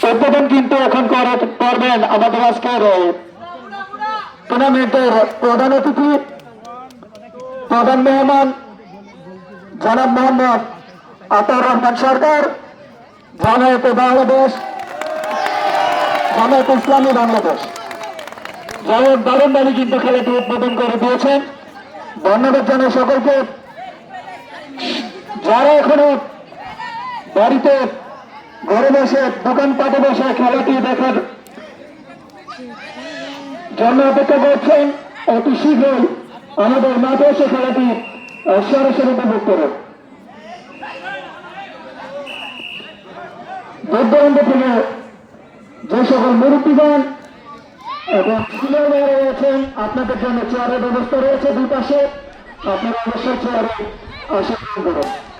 উদ্বোধন কিন্তু এখন করবেন আমাদের আজকের টুর্নামেন্টের প্রধান অতিথি, প্রধান মেহমান জনাব মোহাম্মদ আতাউর রহমান সরকার, জামায়াতে বাংলাদেশ, জামায়াতে ইসলামী বাংলাদেশ। জামায়াত দারুণভাবে কিন্তু খেলাটি উদ্বোধন করে দিয়েছেন। ধন্যবাদ জানাই সকলকে। যারা এখনো বাড়িতে ঘরে বসে দোকানপাটে বসে খেলাটি দেখার জন্য অপেক্ষা করছেন, অতি শীঘ্রই আমাদের মাঠে এসে খেলাটি সরাসরি উপভোগ করুন। দূর-দূরান্ত থেকে যে সকল মুরব্বীগণ এবং সিনিয়র রয়েছেন, আপনাদের জন্য চেয়ারের ব্যবস্থা রয়েছে দুই পাশে, আপনারা অবশ্যই চেয়ারে আসন করুন।